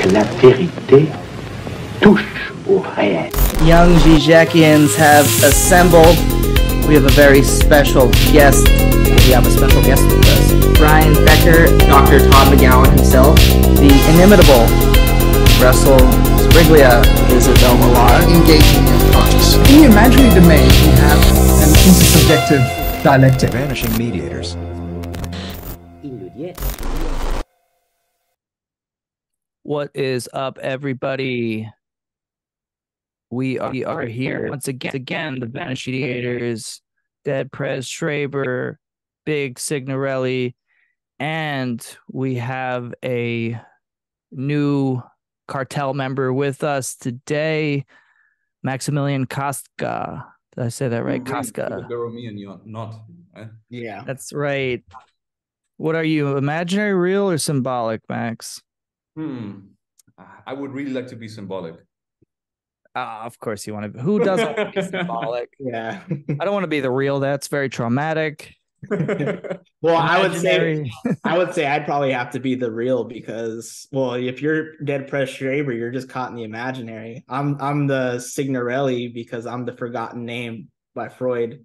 la vérité touche au réel. Young Zizekians have assembled. We have a very special guest. We have a special guest with us. Brian Becker, Dr. Todd McGowan himself, the inimitable Russell Spriglia, Isabel Millar. Engaging the unconscious. In the imaginary domain, we have an intersubjective dialectic. Vanishing mediators. What is up, everybody? We are here once again. The Vanishing Mediators, Dead Prez Schraber, Big Signorelli, and we have a new cartel member with us today, Maximilian Kostka. Did I say that right? Kostka. And you're not. Right? Yeah, that's right. What are you, imaginary, real, or symbolic, Max? I would really like to be symbolic. Of course you want to. Who doesn't want to be symbolic? Yeah. I don't want to be the real. That's very traumatic. Well, I would say I'd probably have to be the real because, well, if you're Dead Prez Schraber, you're just caught in the imaginary. I'm the Signorelli because I'm the forgotten name by Freud.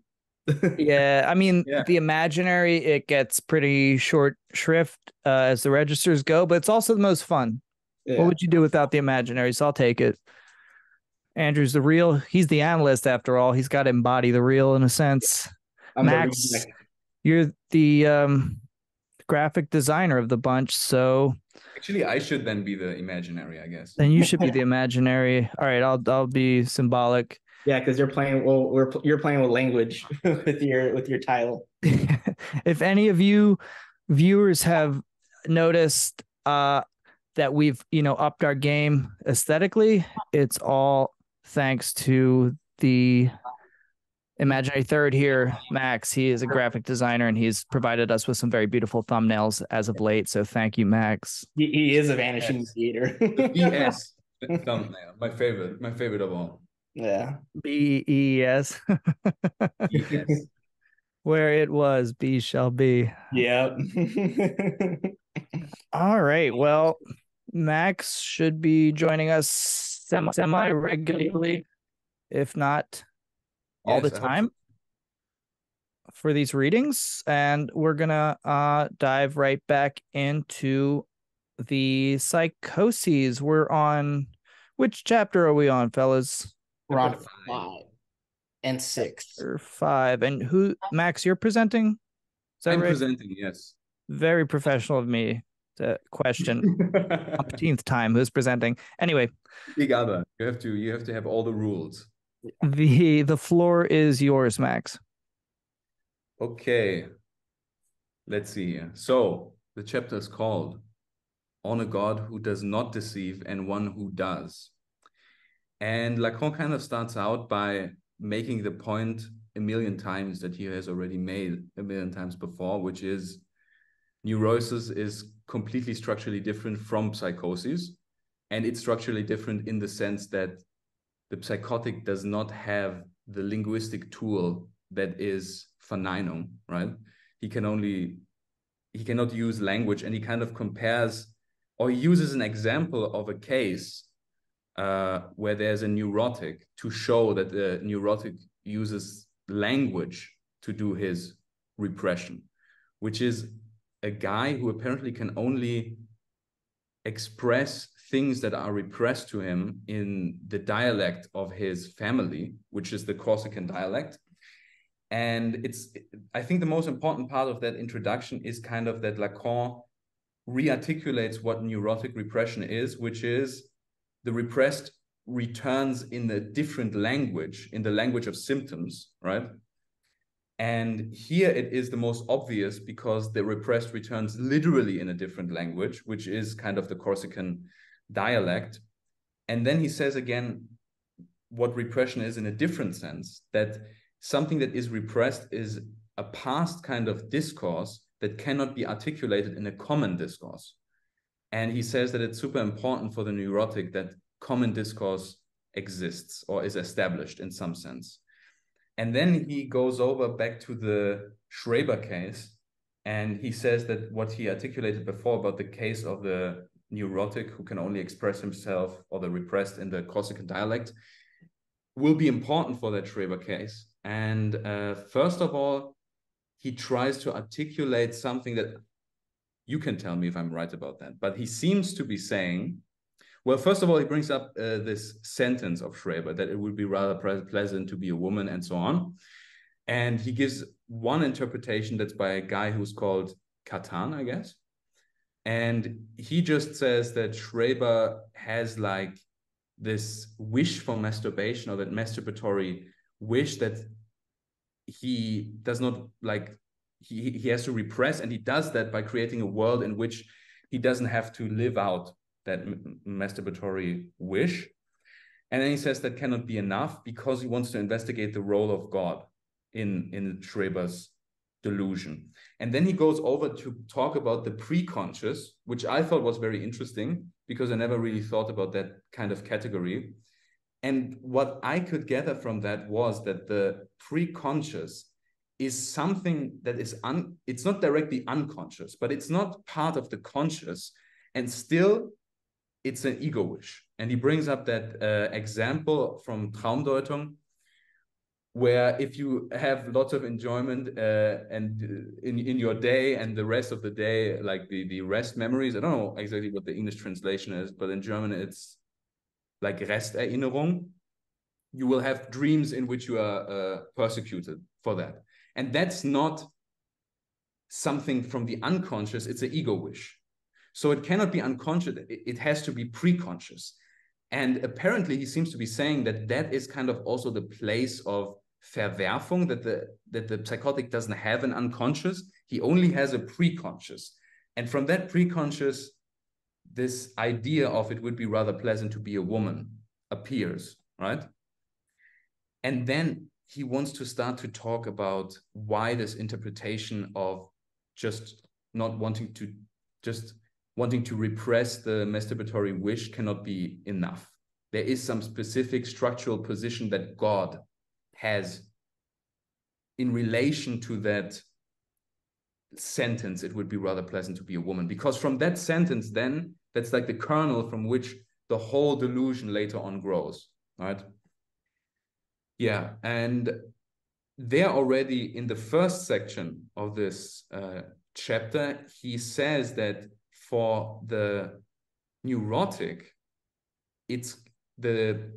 Yeah, I mean, the imaginary, it gets pretty short shrift as the registers go, but it's also the most fun. Yeah. What would you do without the imaginary? So I'll take it. Andrew's the real. He's the analyst after all. He's got to embody the real in a sense. Max, you're the graphic designer of the bunch, so actually I should then be the imaginary, I guess. Then you should be the imaginary. All right, I'll be symbolic. Yeah, because you're playing. Well, you're playing with language with your title. If any of you viewers have noticed that we've upped our game aesthetically, it's all thanks to the imaginary third here, Max. He is a graphic designer and he's provided us with some very beautiful thumbnails as of late. So thank you, Max. He is a vanishing theater. BS thumbnail, my favorite of all. Yeah. BES. Where it was, B shall be. Yep. All right. Well, Max should be joining us semi-regularly, if not all the time, for these readings. And we're going to dive right back into the psychoses. We're on, which chapter are we on, fellas? We're on 5 and 6. Or 5. And who, Max, you're presenting? Is that I'm right? presenting, yes. Very professional of me to question 15th time who's presenting. Anyway, big other. You have to have all the rules. The floor is yours, Max. Okay. Let's see here. So the chapter is called On a God Who Does Not Deceive and One Who Does. And Lacan kind of starts out by making the point a million times that he has already made a million times before, which is neurosis is completely structurally different from psychosis. And it's structurally different in the sense that the psychotic does not have the linguistic tool that is verneinung, right? He cannot use language, and he kind of compares or uses an example of a case where there's a neurotic to show that the neurotic uses language to do his repression, which is a guy who apparently can only express things that are repressed to him in the dialect of his family, which is the Corsican dialect. And I think the most important part of that introduction is kind of that Lacan rearticulates what neurotic repression is, which is the repressed returns in a different language, in the language of symptoms, right? And here it is the most obvious because the repressed returns literally in a different language, which is kind of the Corsican dialect. And then he says again what repression is in a different sense, that something that is repressed is a past kind of discourse that cannot be articulated in a common discourse. And he says that it's super important for the neurotic that common discourse exists or is established in some sense. And then he goes over back to the Schreber case, and he says that what he articulated before about the case of the neurotic who can only express himself, or the repressed, in the Corsican dialect, will be important for that Schreber case. And first of all, he tries to articulate something that, you can tell me if I'm right about that, but he seems to be saying, well, first of all, he brings up this sentence of Schreber, that it would be rather pleasant to be a woman, and so on. And he gives one interpretation that's by a guy who's called Catan, I guess. And he just says that Schreber has like this wish for masturbation, or that masturbatory wish that he does not like, he has to repress, and he does that by creating a world in which he doesn't have to live out that masturbatory wish. And then he says that cannot be enough, because he wants to investigate the role of God in Schreber's delusion. And then he goes over to talk about the pre-conscious, which I thought was very interesting, because I never really thought about that kind of category. And what I could gather from that was that the pre-conscious is something that is, it's not directly unconscious, but it's not part of the conscious, and still it's an ego wish. And he brings up that example from Traumdeutung, where if you have lots of enjoyment and in your day, and the rest of the day, like the rest memories, I don't know exactly what the English translation is, but in German it's like Resterinnerung, you will have dreams in which you are persecuted for that. And that's not something from the unconscious, it's an ego wish. So it cannot be unconscious, it has to be pre-conscious. And apparently he seems to be saying that that is kind of also the place of Verwerfung, that the psychotic doesn't have an unconscious, he only has a pre-conscious. And from that pre-conscious, this idea of it would be rather pleasant to be a woman appears, right? And then he wants to start to talk about why this interpretation of just not wanting to, just wanting to repress the masturbatory wish cannot be enough. There is some specific structural position that God has in relation to that sentence, it would be rather pleasant to be a woman. Because from that sentence, then, that's like the kernel from which the whole delusion later on grows, right? Yeah, and there already in the first section of this chapter, he says that for the neurotic, it's the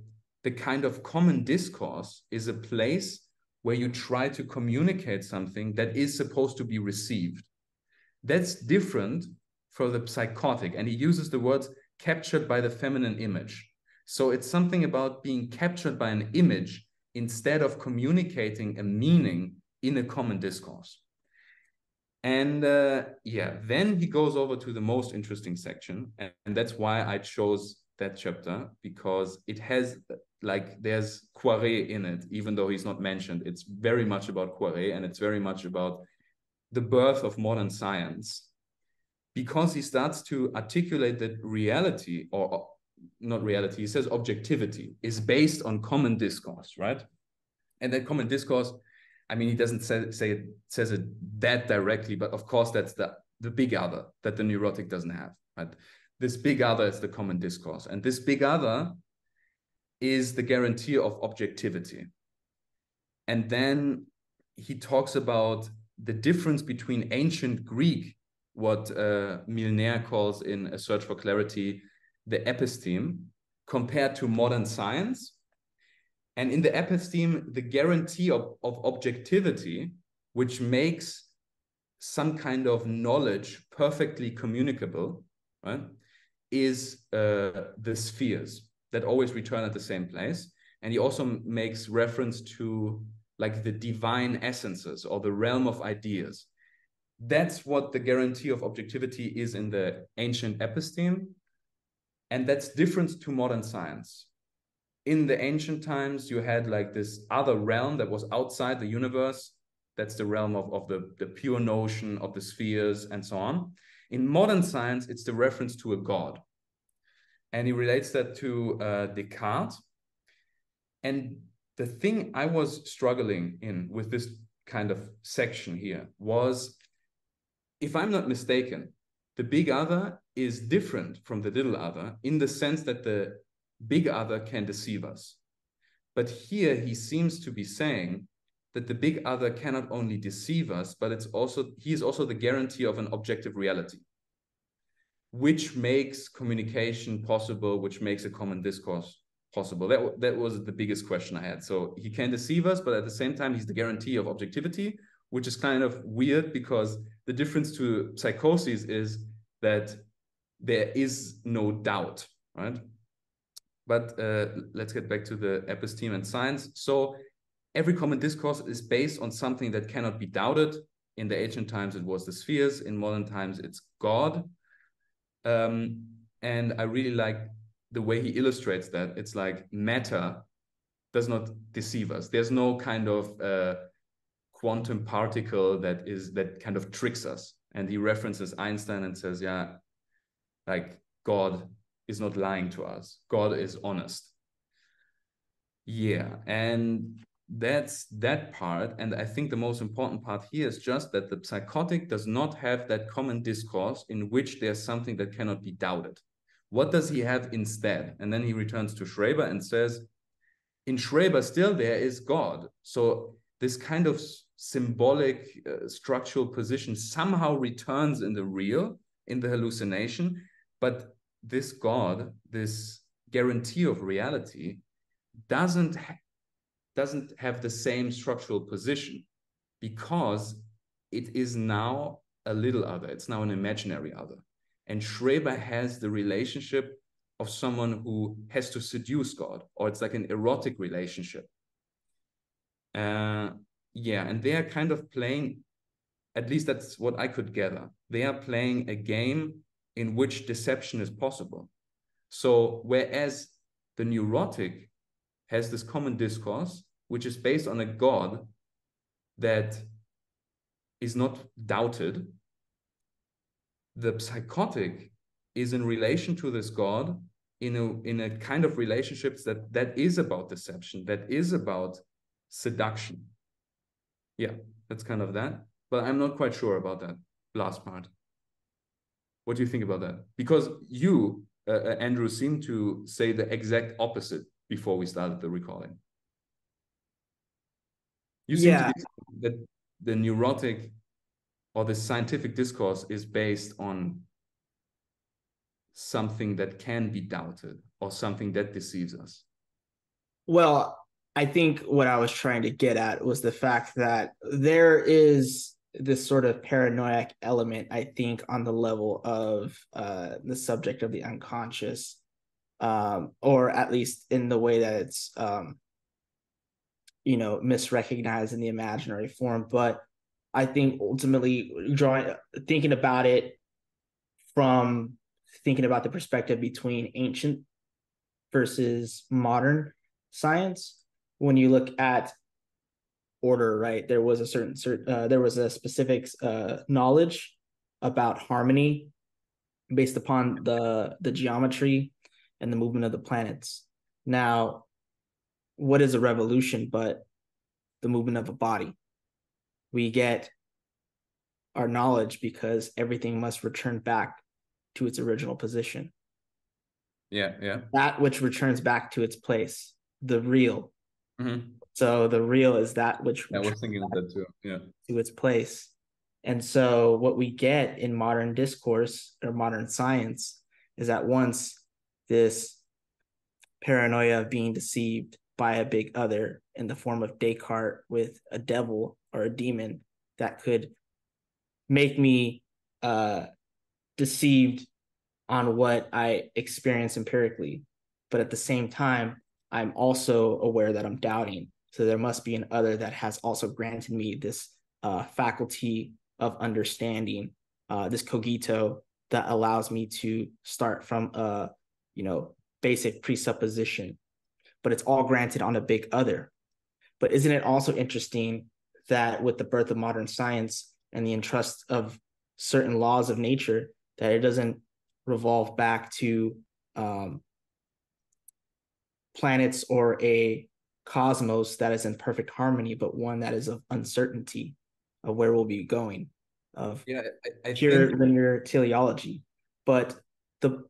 kind of common discourse is a place where you try to communicate something that is supposed to be received. That's different for the psychotic, and he uses the words captured by the feminine image. So it's something about being captured by an image instead of communicating a meaning in a common discourse. And yeah, then he goes over to the most interesting section, and that's why I chose that chapter, because it has, like, there's Poiret in it, even though he's not mentioned. It's very much about Poiret, and it's very much about the birth of modern science, because he starts to articulate that reality, or not reality, he says objectivity is based on common discourse, right? And that common discourse, I mean, he doesn't says it that directly, but of course that's the big other that the neurotic doesn't have, right? This big other is the common discourse, and this big other is the guarantee of objectivity. And then he talks about the difference between ancient Greek, what Milner calls in A Search for Clarity, the episteme, compared to modern science. And in the episteme, the guarantee of objectivity, which makes some kind of knowledge perfectly communicable, right, is the spheres that always return at the same place. And he also makes reference to like the divine essences or the realm of ideas. That's what the guarantee of objectivity is in the ancient episteme. And that's different to modern science. In the ancient times, you had like this other realm that was outside the universe. That's the realm of the pure notion of the spheres and so on. In modern science, it's the reference to a God. And he relates that to Descartes. And the thing I was struggling in with this kind of section here was, if I'm not mistaken, the big other is different from the little other in the sense that the big other can deceive us. But here he seems to be saying that the big other cannot only deceive us, but he is also the guarantee of an objective reality, which makes communication possible, which makes a common discourse possible. That was the biggest question I had. So he can deceive us, but at the same time, he's the guarantee of objectivity, which is kind of weird because the difference to psychosis is that there is no doubt, right? But let's get back to the episteme and science. So every common discourse is based on something that cannot be doubted. In the ancient times, it was the spheres. In modern times, it's God. And I really like the way he illustrates that. It's like matter does not deceive us. There's no kind of quantum particle that kind of tricks us. And he references Einstein and says, yeah, like God is not lying to us. God is honest. Yeah, and that's that part. And I think the most important part here is just that the psychotic does not have that common discourse in which there's something that cannot be doubted. What does he have instead? And then he returns to Schreber and says, in Schreber still there is God. So this kind of symbolic structural position somehow returns in the real, in the hallucination, but this God, this guarantee of reality, doesn't have the same structural position because it is now a little other. It's now an imaginary other. And Schreber has the relationship of someone who has to seduce God, or it's like an erotic relationship. Yeah, and they are kind of playing, at least that's what I could gather. They are playing a game in which deception is possible. So whereas the neurotic has this common discourse, which is based on a God that is not doubted, the psychotic is in relation to this God in a kind of relationships that is about deception, that is about seduction. Yeah, that's kind of that. But I'm not quite sure about that last part. What do you think about that? Because you, Andrew, seem to say the exact opposite before we started the recording. You seem to be that the neurotic or the scientific discourse is based on something that can be doubted or something that deceives us. Well, I think what I was trying to get at was the fact that there is this sort of paranoid element, I think, on the level of the subject of the unconscious, or at least in the way that it's, misrecognized in the imaginary form. But I think ultimately thinking about it from thinking about the perspective between ancient versus modern science, when you look at order, right, there was a specific knowledge about harmony based upon the geometry and the movement of the planets. Now, what is a revolution but the movement of a body? We get our knowledge because everything must return back to its original position. Yeah. That which returns back to its place, the real. Mm-hmm. So the real is that which I was thinking of that too. Yeah. To its place. And so what we get in modern discourse or modern science is at once this paranoia of being deceived by a big other in the form of Descartes with a devil or a demon that could make me deceived on what I experience empirically. But at the same time, I'm also aware that I'm doubting. So there must be an other that has also granted me this faculty of understanding, this cogito that allows me to start from a, basic presupposition, but it's all granted on a big other. But isn't it also interesting that with the birth of modern science and the entrust of certain laws of nature, that it doesn't revolve back to planets or a cosmos that is in perfect harmony, but one that is of uncertainty of where we'll be going. of I pure think linear teleology. But the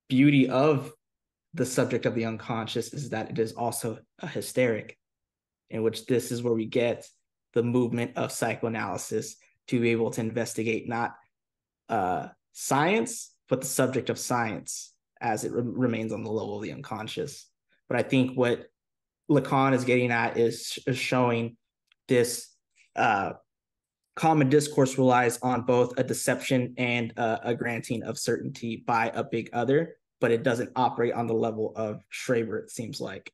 beauty of the subject of the unconscious is that it is also a hysteric, in which this is where we get the movement of psychoanalysis to be able to investigate not science, but the subject of science as it remains on the level of the unconscious. But I think what Lacan is getting at is showing this common discourse relies on both a deception and a granting of certainty by a big other, but it doesn't operate on the level of Schreber, it seems like.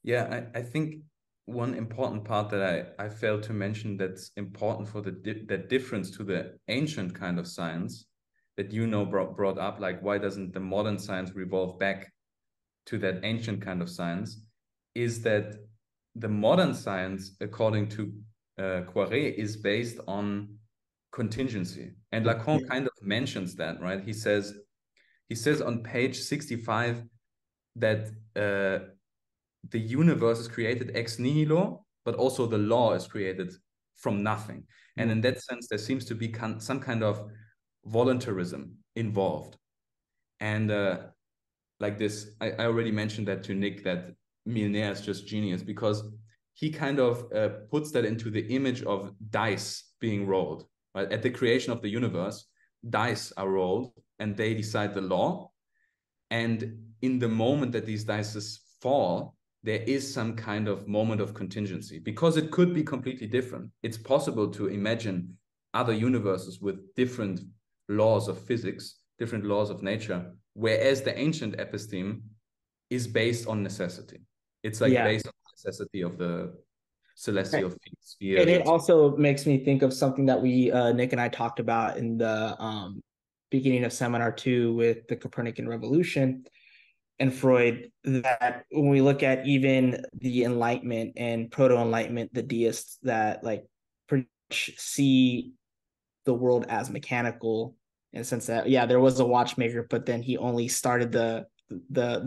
Yeah, I think one important part that I failed to mention that's important for that difference to the ancient kind of science that brought up, like why doesn't the modern science revolve back to that ancient kind of science, is that the modern science, according to Poiret, is based on contingency. And Lacan kind of mentions that, right? He says on page 65 that the universe is created ex nihilo, but also the law is created from nothing. And in that sense, there seems to be some kind of voluntarism involved. And like this, I already mentioned that to Nick, that Milner is just genius, because he kind of puts that into the image of dice being rolled. Right? At the creation of the universe, dice are rolled and they decide the law. And in the moment that these dice fall, there is some kind of moment of contingency, because it could be completely different. It's possible to imagine other universes with different laws of physics, different laws of nature, whereas the ancient episteme is based on necessity. It's like based on the necessity of the celestial spheres. And it also makes me think of something that we, Nick and I talked about in the beginning of seminar 2 with the Copernican revolution and Freud, that when we look at even the Enlightenment and proto-Enlightenment, the deists that like pretty much see the world as mechanical, in the sense that there was a watchmaker, but then he only started the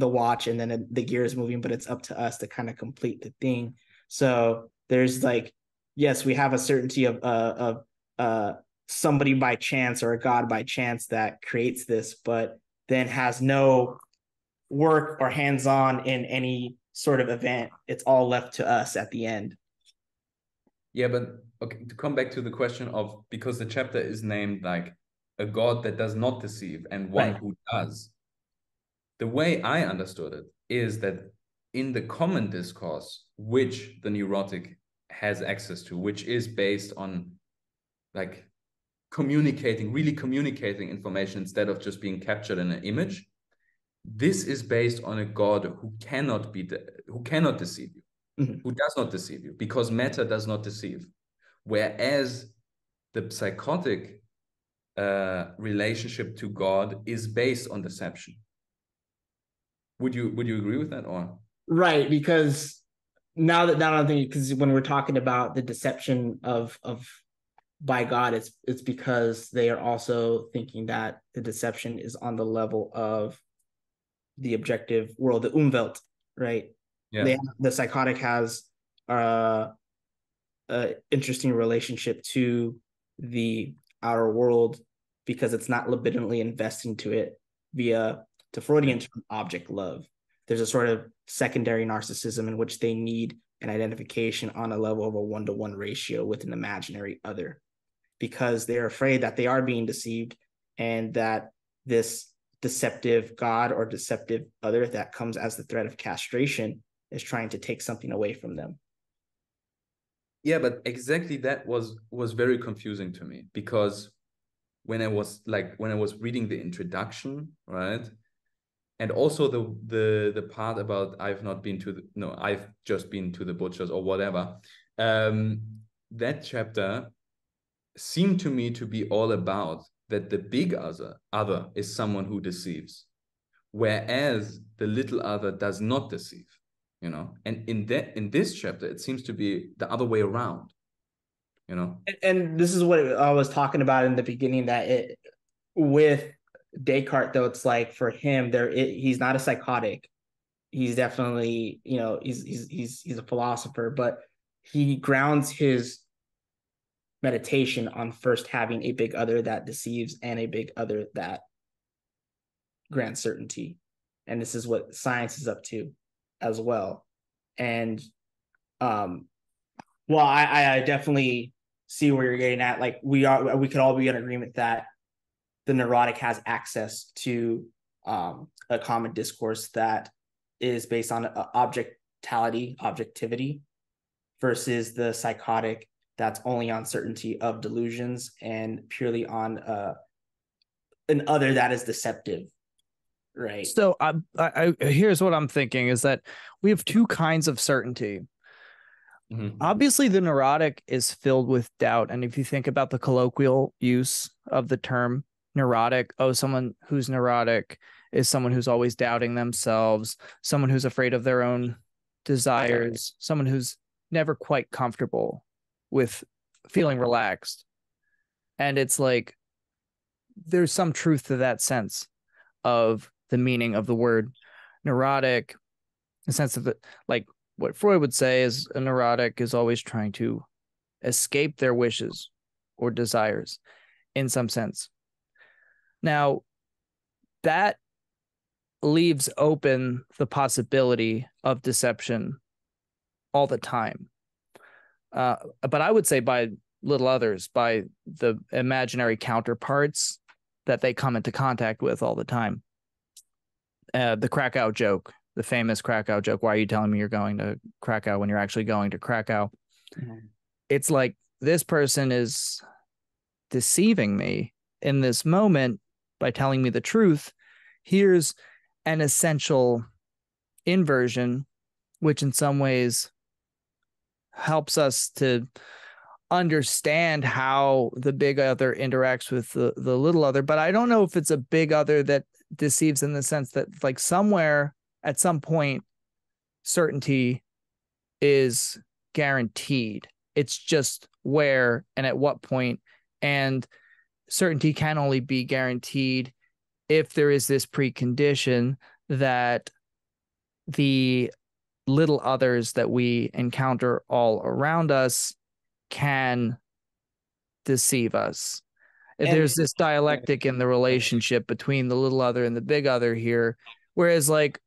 watch and then the gear is moving, but it's up to us to kind of complete the thing. So there's like, yes, we have a certainty of somebody by chance or a god by chance that creates this, but then has no work or hands-on in any sort of event. It's all left to us at the end. Yeah, but okay, to come back to the question of, because the chapter is named like a God that does not deceive and one who does. The way I understood it is that in the common discourse, which the neurotic has access to, which is based on like really communicating information instead of just being captured in an image, this is based on a God who cannot deceive you, who does not deceive you, because matter does not deceive. Whereas the psychotic relationship to God is based on deception. Would you agree with that, or? Right, because now that I'm thinking, because when we're talking about the deception of by God, it's because they are also thinking that the deception is on the level of the objective world, the Umwelt, right? Yeah. The psychotic has a interesting relationship to the outer world because it's not libidinally investing to it via, to Freudian term, object love. There's a sort of secondary narcissism in which they need an identification on a level of a 1-to-1 ratio with an imaginary other, because they're afraid that they are being deceived and that this deceptive God or deceptive other that comes as the threat of castration is trying to take something away from them. Yeah, but exactly that was very confusing to me, because when I was reading the introduction, right, and also the part about I've just been to the butchers or whatever, that chapter seemed to me to be all about that the big other is someone who deceives, whereas the little other does not deceive, and in this chapter it seems to be the other way around, and this is what I was talking about in the beginning, that with Descartes, though, it's like for him he's not a psychotic, he's definitely he's a philosopher, but he grounds his meditation on first having a big other that deceives and a big other that grants certainty. And this is what science is up to as well. And well, I definitely see where you're getting at. Like we could all be in agreement that the neurotic has access to a common discourse that is based on objectivity, versus the psychotic that's only on certainty of delusions and purely on an other that is deceptive, right? So I here's what I'm thinking is that we have two kinds of certainty. Obviously, the neurotic is filled with doubt. And if you think about the colloquial use of the term neurotic, someone who's neurotic is someone who's always doubting themselves, someone who's afraid of their own desires, someone who's never quite comfortable with feeling relaxed. And it's like there's some truth to that sense of the meaning of the word neurotic, the sense of it, like what Freud would say is a neurotic is always trying to escape their wishes or desires in some sense. Now, that leaves open the possibility of deception all the time. But I would say by little others, by the imaginary counterparts that they come into contact with all the time. The Krakow joke, the famous Krakow joke. Why are you telling me you're going to Krakow when you're actually going to Krakow? Mm-hmm. It's like this person is deceiving me in this moment by telling me the truth. Here's an essential inversion, which in some ways helps us to understand how the big other interacts with the little other. But I don't know if it's a big other that deceives in the sense that like somewhere at some point certainty is guaranteed. It's just where and at what point, and certainty can only be guaranteed if there is this precondition that the little others that we encounter all around us can deceive us. And there's this dialectic in the relationship between the little other and the big other here. Whereas like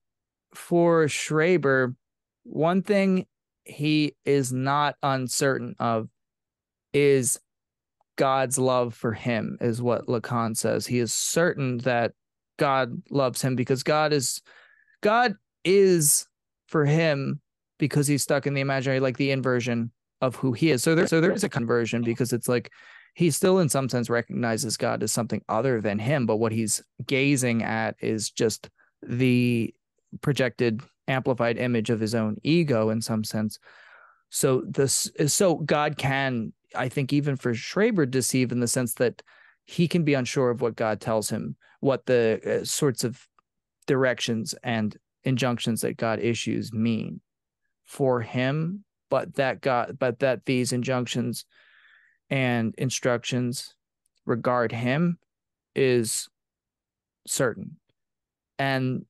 for Schreber, one thing he is not uncertain of is God's love for him, is what Lacan says. He is certain that God loves him because God is for him, because he's stuck in the imaginary, like the inversion of who he is. So there is a conversion, because it's like he still in some sense recognizes God as something other than him, but what he's gazing at is just the projected amplified image of his own ego in some sense. So God can, I think, even for Schreber, deceive in the sense that he can be unsure of what God tells him, what the sorts of directions and injunctions that God issues mean for him, but that these injunctions and instructions regard him is certain. And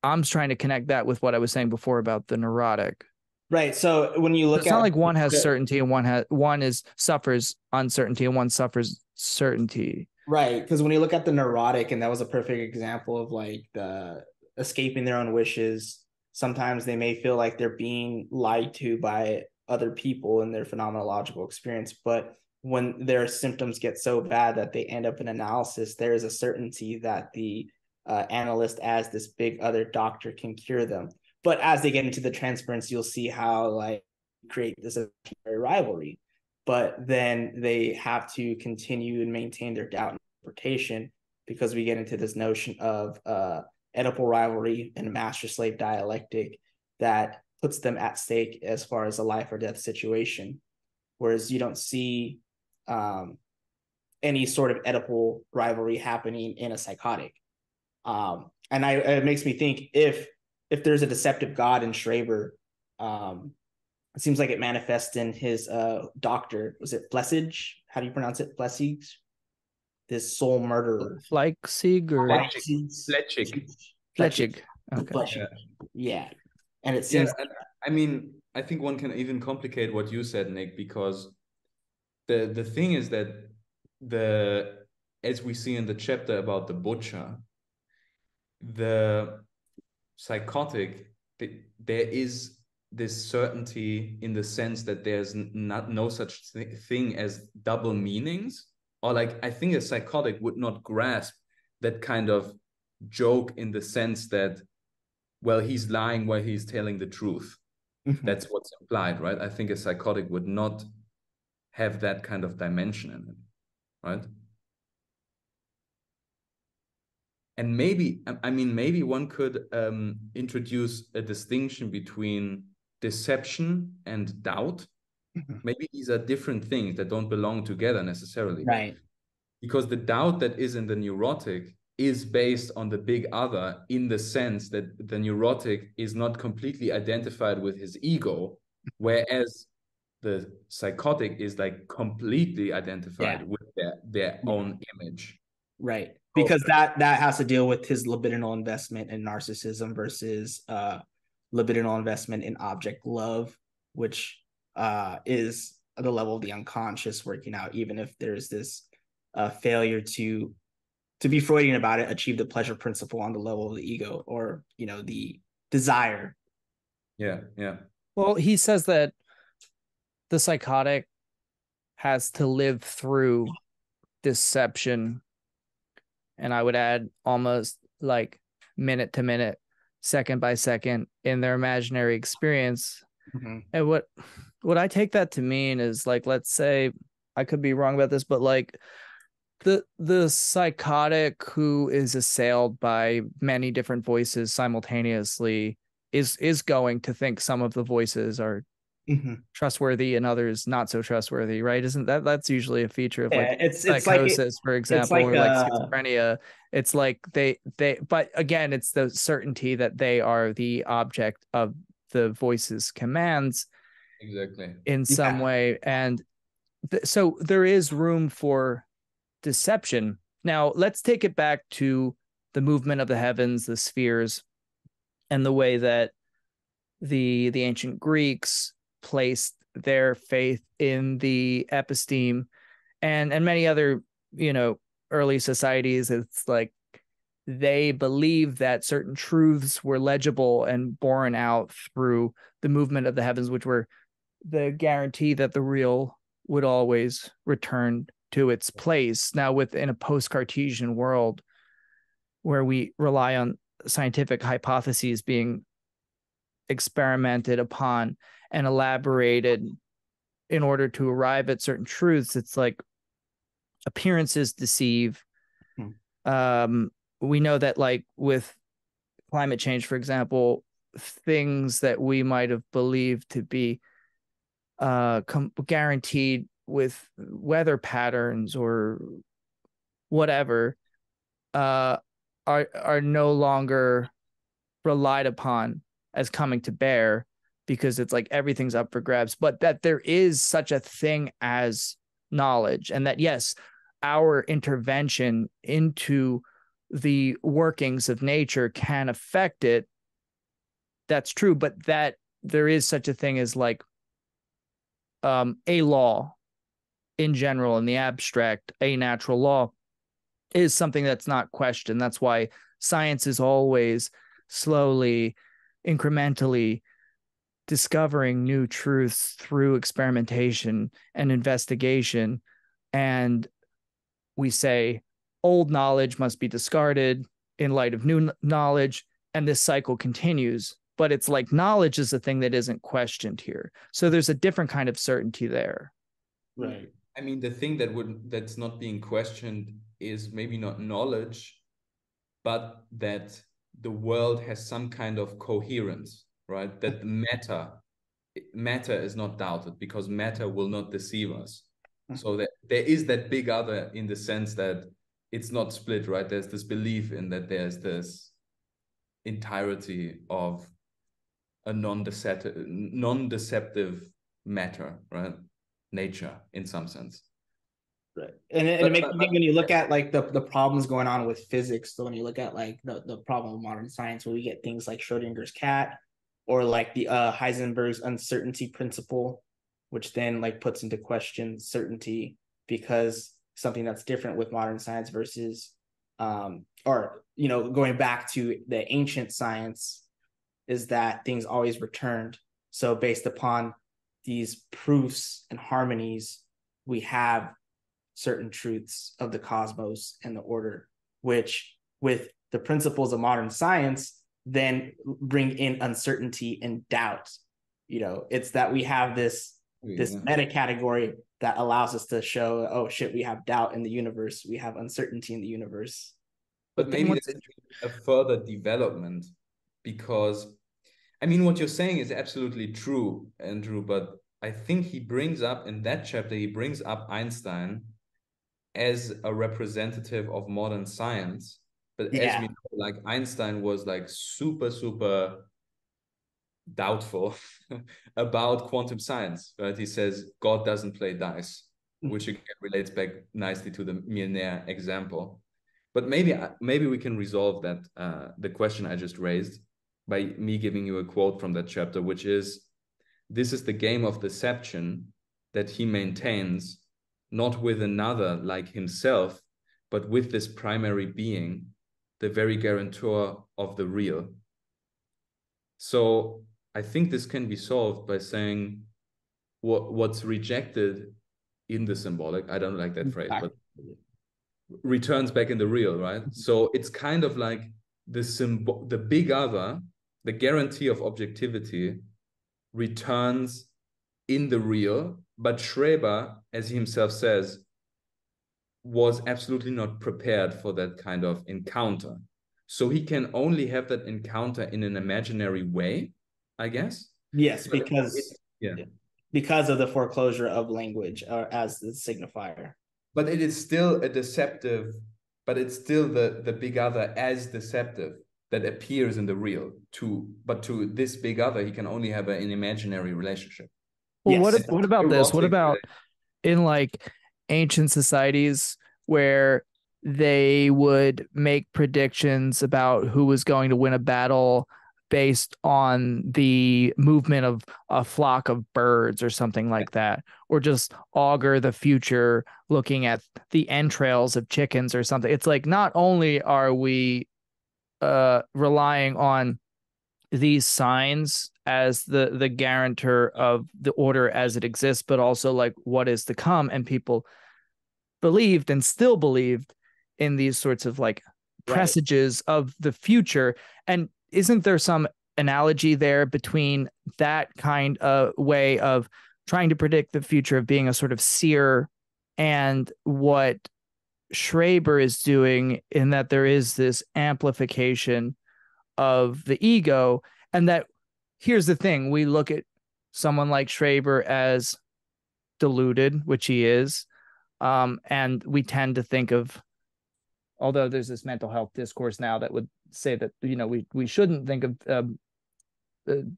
I'm trying to connect that with what I was saying before about the neurotic. Right. So when you look it's not like one has certainty and one suffers uncertainty and one suffers certainty. Right. Because when you look at the neurotic, and that was a perfect example of like the escaping their own wishes, sometimes they may feel like they're being lied to by other people in their phenomenological experience. But when their symptoms get so bad that they end up in analysis, there is a certainty that the analyst, as this big other doctor, can cure them. But as they get into the transference, you'll see how like create this rivalry. But then they have to continue and maintain their doubt and interpretation, because we get into this notion of Oedipal rivalry and master-slave dialectic that puts them at stake as far as a life or death situation. Whereas you don't see any sort of Oedipal rivalry happening in a psychotic. It makes me think if there's a deceptive God in Schreber, it seems like it manifests in his doctor. Was it Flesig? How do you pronounce it? Flesig? This soul murderer. Flechsig or Flechig. Okay. Yeah. And it seems I mean, I think one can even complicate what you said, Nick, because the thing is that as we see in the chapter about the butcher, the psychotic, there is this certainty in the sense that there's no such thing as double meanings, or like I think a psychotic would not grasp that kind of joke in the sense that, well, he's lying while he's telling the truth. That's what's implied, right? I think a psychotic would not have that kind of dimension in it, right? And maybe, I mean, maybe one could introduce a distinction between deception and doubt. Maybe these are different things that don't belong together necessarily. Right. Because the doubt that is in the neurotic is based on the big other, in the sense that the neurotic is not completely identified with his ego, whereas the psychotic is like completely identified with their own image. Right. Because that has to deal with his libidinal investment in narcissism versus libidinal investment in object love, which is at the level of the unconscious working out, even if there's this failure to be Freudian about it, achieve the pleasure principle on the level of the ego, or, you know, the desire. Yeah. Well, he says that the psychotic has to live through deception, and I would add almost like minute to minute, second by second in their imaginary experience. And what I take that to mean is, like, let's say, I could be wrong about this, but like the psychotic who is assailed by many different voices simultaneously is going to think some of the voices are trustworthy and others not so trustworthy, right? Isn't that's usually a feature of like psychosis, for example, or like schizophrenia? It's like they but again, it's the certainty that they are the object of the voice's commands, exactly, in some way. And so there is room for deception. Now let's take it back to the movement of the heavens, the spheres, and the way that the ancient Greeks placed their faith in the episteme, and many other, you know, early societies. It's like they believed that certain truths were legible and borne out through the movement of the heavens, which were the guarantee that the real would always return to its place. Now, within a post-Cartesian world where we rely on scientific hypotheses being experimented upon and elaborated in order to arrive at certain truths, it's like appearances deceive. We know that, like, with climate change, for example, things that we might have believed to be guaranteed with weather patterns or whatever are no longer relied upon as coming to bear, because it's like everything's up for grabs. But that there is such a thing as knowledge, and that yes, our intervention into the workings of nature can affect it. That's true, but that there is such a thing as like a law in general, in the abstract, a natural law is something that's not questioned. That's why science is always slowly, incrementally discovering new truths through experimentation and investigation. And we say old knowledge must be discarded in light of new knowledge, and this cycle continues. But it's like knowledge is a thing that isn't questioned here. So there's a different kind of certainty there. Right. I mean, the thing that's not being questioned is maybe not knowledge, but that the world has some kind of coherence, right? That matter is not doubted, because matter will not deceive us. So that there is that big other, in the sense that it's not split, right? There's this belief in that there's this entirety of a non-deceptive matter, right? Nature, in some sense. Right. And it makes me think, when you look at like the problems going on with physics, so when you look at like the problem of modern science, where we get things like Schrodinger's cat, or like the Heisenberg's uncertainty principle, which then like puts into question certainty, because something that's different with modern science versus or going back to the ancient science is that things always returned. So based upon these proofs and harmonies, we have certain truths of the cosmos and the order, which with the principles of modern science then bring in uncertainty and doubt. It's that we have this meta category that allows us to show, oh shit, we have doubt in the universe, we have uncertainty in the universe. But maybe that's a further development, because I mean, what you're saying is absolutely true, Andrew, but I think he brings up in that chapter, he brings up Einstein as a representative of modern science. But as we know, like Einstein was like super, super doubtful about quantum science, right? He says God doesn't play dice, which again relates back nicely to the Milner example. But maybe we can resolve that the question I just raised by me giving you a quote from that chapter, which is, this is the game of deception that he maintains, not with another like himself, but with this primary being, the very guarantor of the real. So I think this can be solved by saying what's rejected in the symbolic, I don't like that phrase, but returns back in the real, right? So it's kind of like the big other, the guarantee of objectivity, returns in the real, but Schreber, as he himself says, was absolutely not prepared for that kind of encounter. So he can only have that encounter in an imaginary way, I guess. Yes, because of the foreclosure of language as the signifier. But it is still a deceptive, but it's still the big other as deceptive that appears in the real. But to this big other, he can only have an imaginary relationship. Well, yes. What about this? What about in like ancient societies where they would make predictions about who was going to win a battle based on the movement of a flock of birds or something like that, or just augur the future looking at the entrails of chickens or something? It's like, not only are we relying on these signs as the guarantor of the order as it exists, but also like what is to come. And people believed and still believed in these sorts of like presages of the future. And isn't there some analogy there between that kind of way of trying to predict the future, of being a sort of seer, and what Schreber is doing, in that there is this amplification of the ego? And that, here's the thing, we look at someone like Schreber as deluded, which he is, and we tend to think of, although there's this mental health discourse now that would say that we shouldn't think of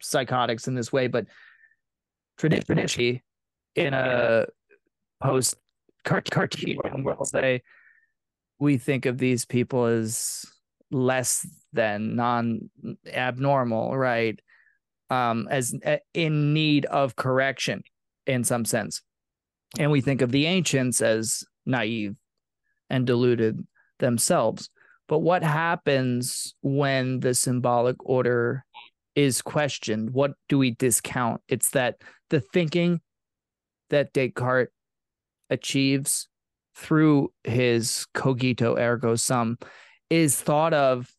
psychotics in this way, but traditionally in a post Cartesian world, say, we think of these people as less than non-abnormal, right? As in need of correction in some sense. And we think of the ancients as naive and deluded themselves. But what happens when the symbolic order is questioned? What do we discount? It's that the thinking that Descartes achieves through his cogito ergo sum is thought of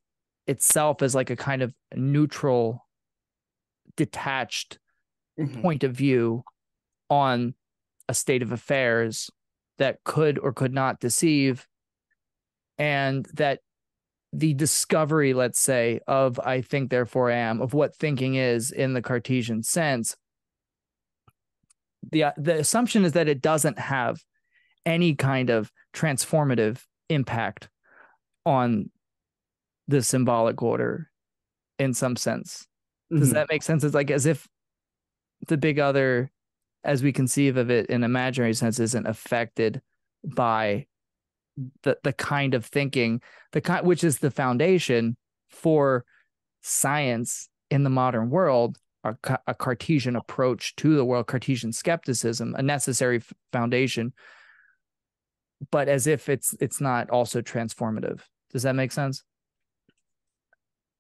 itself as like a kind of neutral, detached point of view on a state of affairs that could or could not deceive, and that the discovery, let's say, of I think therefore am, of what thinking is in the Cartesian sense, the assumption is that it doesn't have any kind of transformative impact on the symbolic order in some sense. Does that make sense? It's like as if the big other, as we conceive of it in imaginary sense, isn't affected by the kind of thinking, which is the foundation for science in the modern world, a Cartesian approach to the world, Cartesian skepticism, a necessary foundation, but as if it's not also transformative. Does that make sense?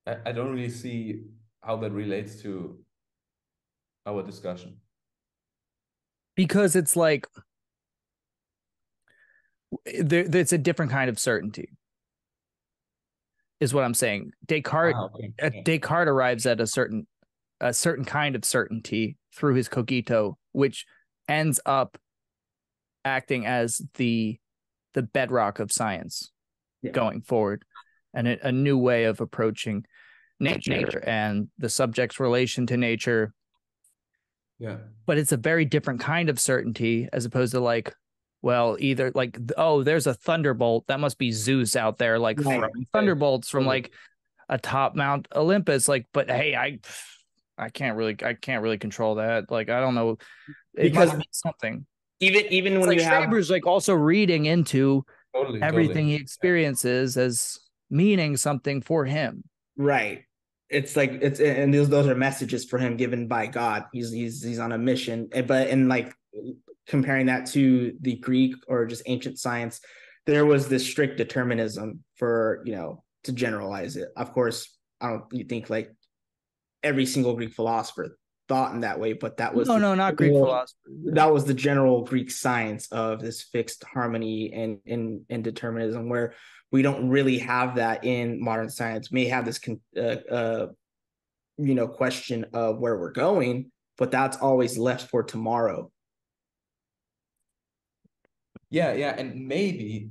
I don't really see how that relates to our discussion. Because it's like it's a different kind of certainty, is what I'm saying. Descartes arrives at a certain kind of certainty through his cogito, which ends up acting as the bedrock of science going forward, and a new way of approaching nature and the subject's relation to nature. Yeah. But it's a very different kind of certainty, as opposed to like, well, either like, oh, there's a thunderbolt, that must be Zeus out there, like throwing thunderbolts from like atop Mount Olympus. Like, but hey, I can't really control that. Like, I don't know. It must be something. Even when like you have Schreber's like also reading into everything he experiences as meaning something for him. Right. It's like and those are messages for him given by God. He's on a mission. But in like comparing that to the Greek or just ancient science, there was this strict determinism for, to generalize it. Of course, I don't think like every single Greek philosopher thought in that way, but that was not Greek philosophy. That was the general Greek science of this fixed harmony and determinism, where we don't really have that in modern science. We may have this question of where we're going, but that's always left for tomorrow. Yeah, and maybe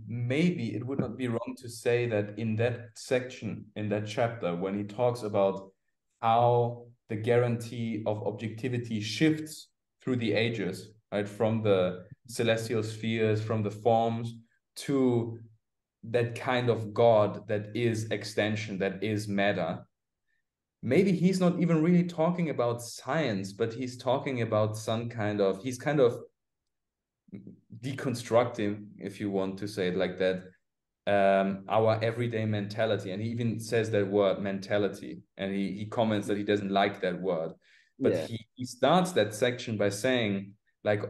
it would not be wrong to say that in that section, in that chapter, when he talks about how the guarantee of objectivity shifts through the ages, right, from the celestial spheres, from the forms, to that kind of God that is extension, that is matter. Maybe he's not even really talking about science, but he's talking about he's kind of deconstructing, if you want to say it like that, our everyday mentality. And he even says that word mentality, and he comments that he doesn't like that word. But he starts that section by saying, like,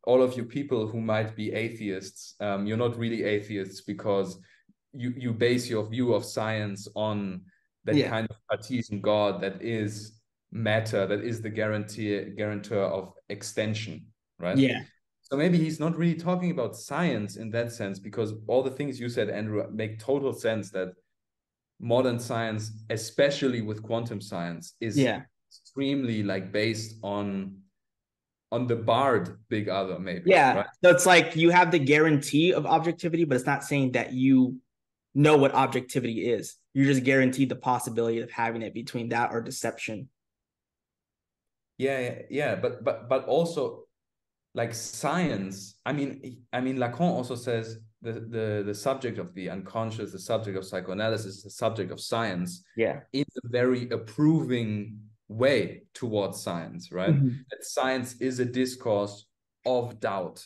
all of you people who might be atheists, you're not really atheists, because you base your view of science on that kind of Cartesian God that is matter, that is the guarantor of extension, right? Yeah. So maybe he's not really talking about science in that sense, because all the things you said, Andrew, make total sense, that modern science, especially with quantum science, is extremely like based on the barred big other, maybe. Yeah. Right? So it's like you have the guarantee of objectivity, but it's not saying that you know what objectivity is. You're just guaranteed the possibility of having it between that or deception. Yeah. But also, like science, I mean, Lacan also says the subject of the unconscious, the subject of psychoanalysis, the subject of science, in a very approving way towards science, right? That science is a discourse of doubt,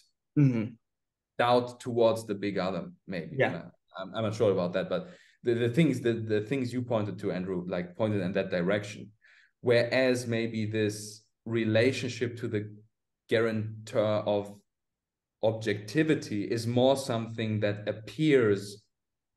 doubt towards the big other, maybe. I'm not sure about that, but the things you pointed to, Andrew, like pointed in that direction. Whereas maybe this relationship to the guarantor of objectivity is more something that appears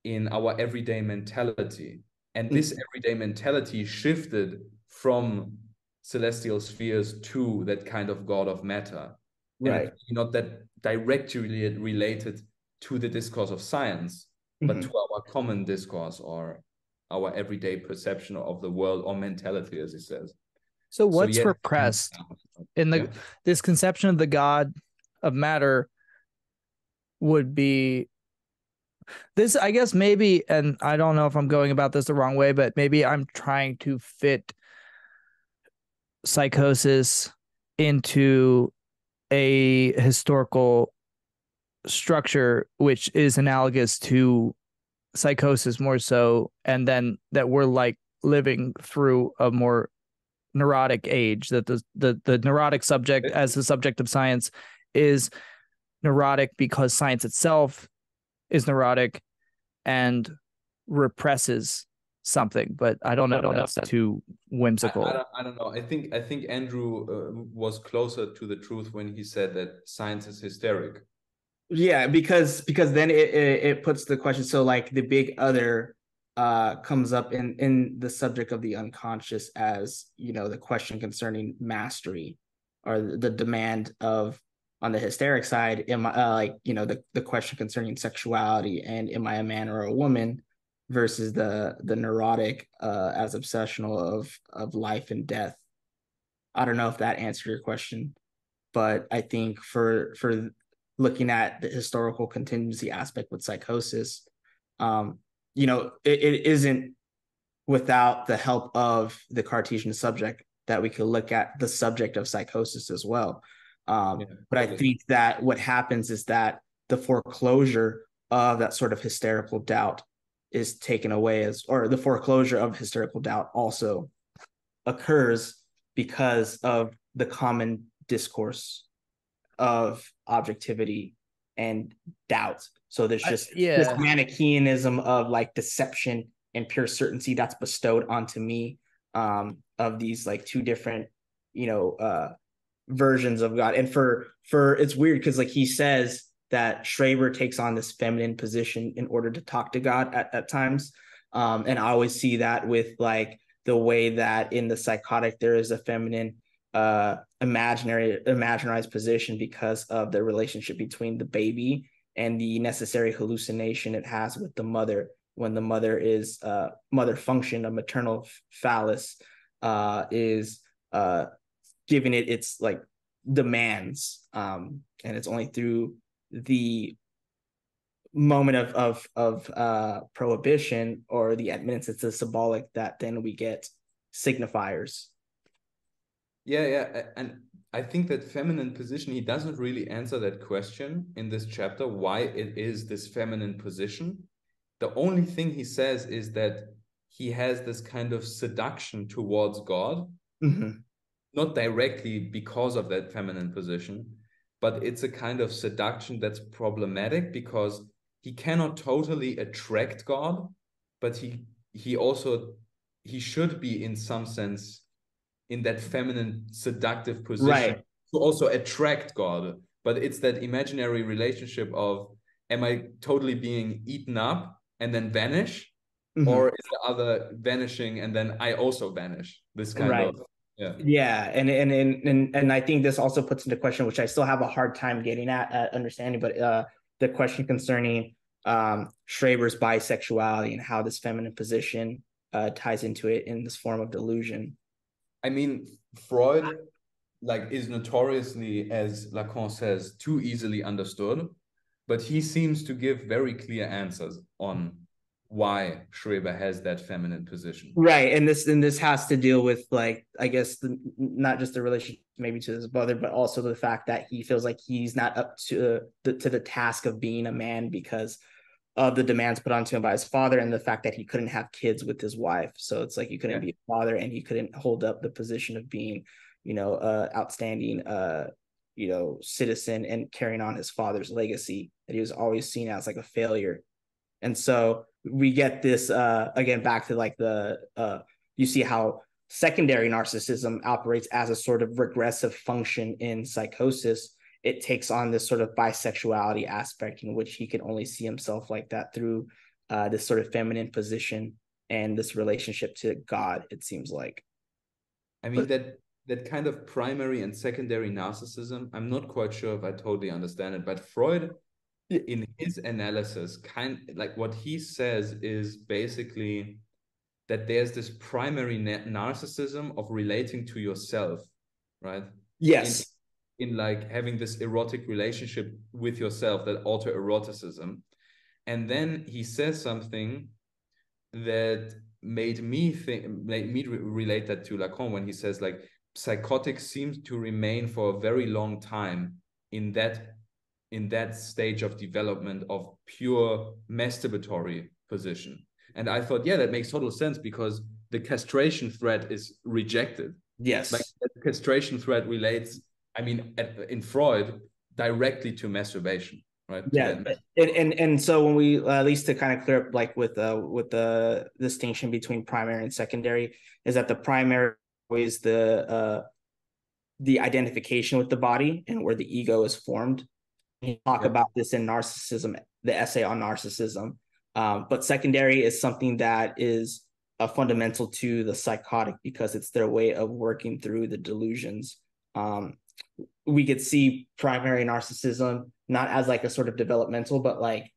in our everyday mentality. And this everyday mentality shifted from celestial spheres to that kind of God of matter. Right. And it's not that directly related to the discourse of science, but to our common discourse or our everyday perception of the world, or mentality, as he says. So what's repressed in this conception of the God of matter would be this, I guess, maybe, and I don't know if I'm going about this the wrong way, but maybe I'm trying to fit psychosis into a historical structure which is analogous to psychosis more so, and then that we're like living through a more neurotic age, that the neurotic subject as the subject of science is neurotic because science itself is neurotic and represses something, but I don't know if that's too whimsical. I don't know. I think Andrew was closer to the truth when he said that science is hysteric. Yeah, because then it puts the question. So like the big other comes up in the subject of the unconscious as, you know, the question concerning mastery, or the demand of, on the hysteric side, am I like, you know, the question concerning sexuality and am I a man or a woman, versus the neurotic as obsessional of life and death. I don't know if that answered your question, but I think for looking at the historical contingency aspect with psychosis, you know, it isn't without the help of the Cartesian subject that we could look at the subject of psychosis as well. But I think that what happens is that the foreclosure of that sort of hysterical doubt is taken away, as, or the foreclosure of hysterical doubt also occurs because of the common discourse of objectivity and doubt. So there's just this Manichaeanism of like deception and pure certainty that's bestowed onto me, of these like two different, you know, versions of God. And for it's weird because like he says that Schreber takes on this feminine position in order to talk to God at times. And I always see that with like the way that in the psychotic there is a feminine imaginarized position because of the relationship between the baby and the necessary hallucination it has with the mother, when the mother is mother function, a maternal phallus is giving it its like demands, and it's only through the moment of prohibition or the admittance it's a symbolic that then we get signifiers. Yeah, and I think that feminine position, he doesn't really answer that question in this chapter, why it is this feminine position. The only thing he says is that he has this kind of seduction towards God, not directly because of that feminine position, but it's a kind of seduction that's problematic because he cannot totally attract God, but he should be in some sense in that feminine seductive position to also attract God. But it's that imaginary relationship of, am I totally being eaten up and then vanish? Or is the other vanishing and then I also vanish? This kind of, and I think this also puts into question, which I still have a hard time getting at understanding, but the question concerning Schreber's bisexuality and how this feminine position ties into it in this form of delusion. I mean, Freud like is notoriously, as Lacan says, too easily understood, but he seems to give very clear answers on why Schreber has that feminine position. Right, and this has to deal with, like, I guess not just the relationship maybe to his brother, but also the fact that he feels like he's not up to the task of being a man because of the demands put onto him by his father and the fact that he couldn't have kids with his wife. So it's like you couldn't be a father and he couldn't hold up the position of being, you know, outstanding, you know, citizen and carrying on his father's legacy that he was always seen as like a failure. And so we get this, again, back to like you see how secondary narcissism operates as a sort of regressive function in psychosis. It takes on this sort of bisexuality aspect in which he can only see himself like that through this sort of feminine position and this relationship to God, it seems like. I mean, that kind of primary and secondary narcissism, I'm not quite sure if I totally understand it, but Freud, in his analysis, like what he says is basically that there's this primary narcissism of relating to yourself, right? Yes. In like having this erotic relationship with yourself, that autoeroticism. And then he says something that made me relate that to Lacan when he says like psychotics seem to remain for a very long time in that stage of development of pure masturbatory position. And I thought, yeah, that makes total sense because the castration threat is rejected. Yes. Like the castration threat relates, I mean, in Freud, directly to masturbation. right? Yeah, and so when we at least to kind of clear up like with the distinction between primary and secondary is that the primary is the identification with the body and where the ego is formed. You talk about this in Narcissism, the essay on narcissism. But secondary is something that is fundamental to the psychotic because it's their way of working through the delusions. We could see primary narcissism not as like a sort of developmental, but like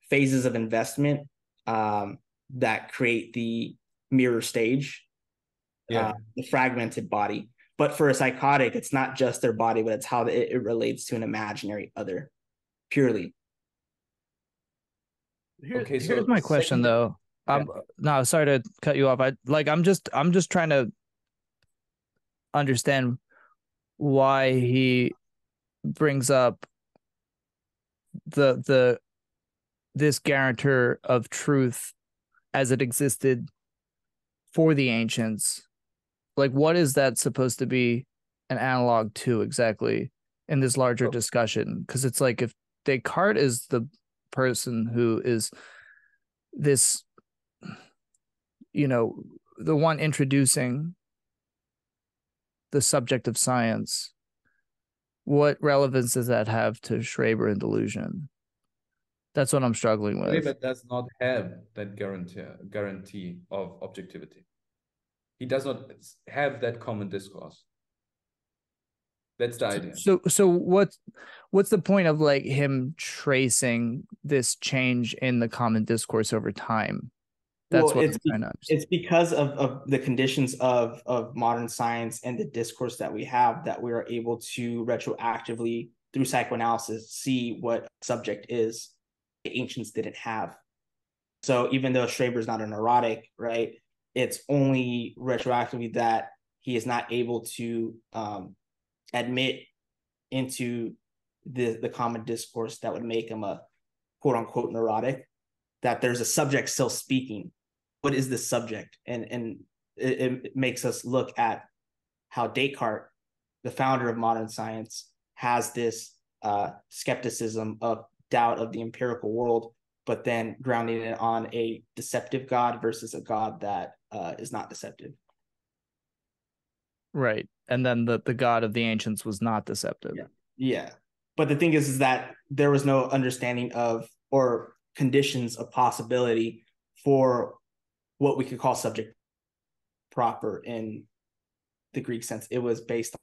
phases of investment that create the mirror stage, the fragmented body. But for a psychotic, it's not just their body, but it's how it relates to an imaginary other purely. Here's my question though. No, sorry to cut you off. I'm just trying to understand why he brings up this guarantor of truth as it existed for the ancients. Like, what is that supposed to be an analog to exactly in this larger discussion? Because it's like if Descartes is the person who is this, the one introducing the subject of science, what relevance does that have to Schreber and delusion? That's what I'm struggling with. Schreber does not have that guarantee of objectivity. He does not have that common discourse. That's the idea. So what's the point of like him tracing this change in the common discourse over time? That's what I'm trying to understand. It's because of the conditions of modern science and the discourse that we have that we are able to retroactively through psychoanalysis see what subject is the ancients didn't have. So even though Schreber's not a neurotic, right? It's only retroactively that he is not able to admit into the common discourse that would make him a quote unquote neurotic, that there's a subject still speaking. What is this subject? And it makes us look at how Descartes, the founder of modern science, has this skepticism of doubt of the empirical world, but then grounding it on a deceptive God versus a God that is not deceptive. Right. And then the God of the ancients was not deceptive. Yeah. But the thing is that there was no understanding of or conditions of possibility for what we could call subject proper in the Greek sense. It was based on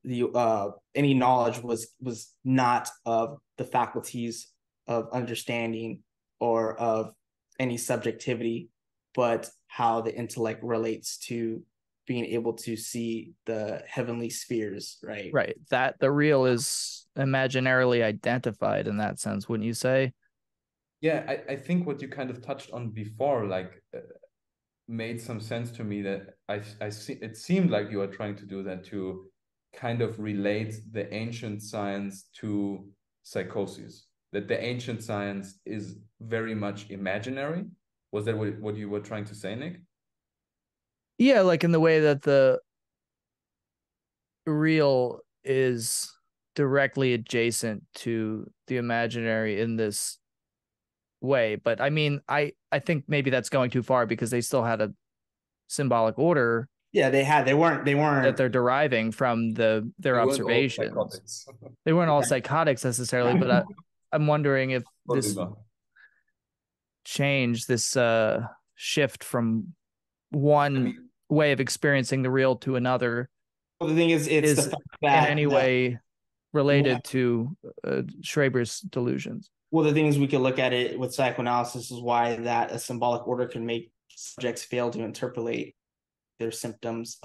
the any knowledge was not of the faculties of understanding or of any subjectivity, but how the intellect relates to being able to see the heavenly spheres, right? Right. That the real is imaginarily identified in that sense, wouldn't you say? Yeah, I think what you kind of touched on before, like, made some sense to me, that I see it seemed like you were trying to do that to kind of relate the ancient science to psychosis, that the ancient science is very much imaginary. Was that what you were trying to say, Nick? Yeah, like in the way that the real is directly adjacent to the imaginary in this way. But I mean, I think maybe that's going too far because they still had a symbolic order. Yeah, they weren't that they're deriving from their observations. They weren't all psychotics necessarily, but I'm wondering if this change, this shift from one way of experiencing the real to another, well, the thing is the fact that in any way related to Schreber's delusions. Well, the thing is we could look at it with psychoanalysis is why that a symbolic order can make subjects fail to interpolate their symptoms,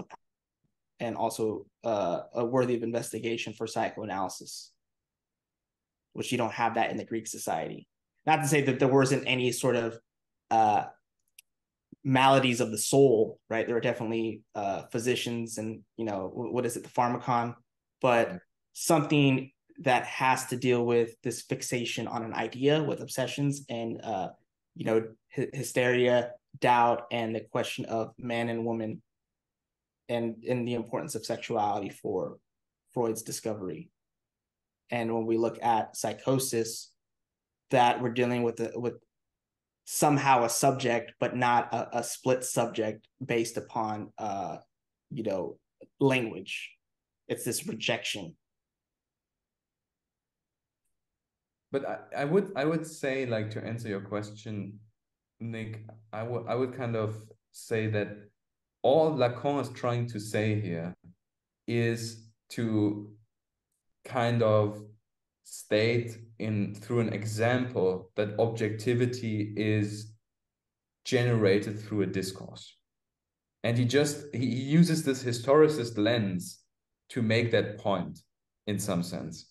and also a worthy of investigation for psychoanalysis, which you don't have that in the Greek society. Not to say that there wasn't any sort of maladies of the soul, right? There were definitely physicians and, what is it, the pharmacon, but something that has to deal with this fixation on an idea with obsessions and, hysteria, doubt, and the question of man and woman and the importance of sexuality for Freud's discovery. And when we look at psychosis, that we're dealing with somehow a subject, but not a split subject based upon language. It's this rejection. But I would say, like, to answer your question, Nick, I would kind of say that all Lacan is trying to say here is to kind of state through an example that objectivity is generated through a discourse. And he uses this historicist lens to make that point in some sense.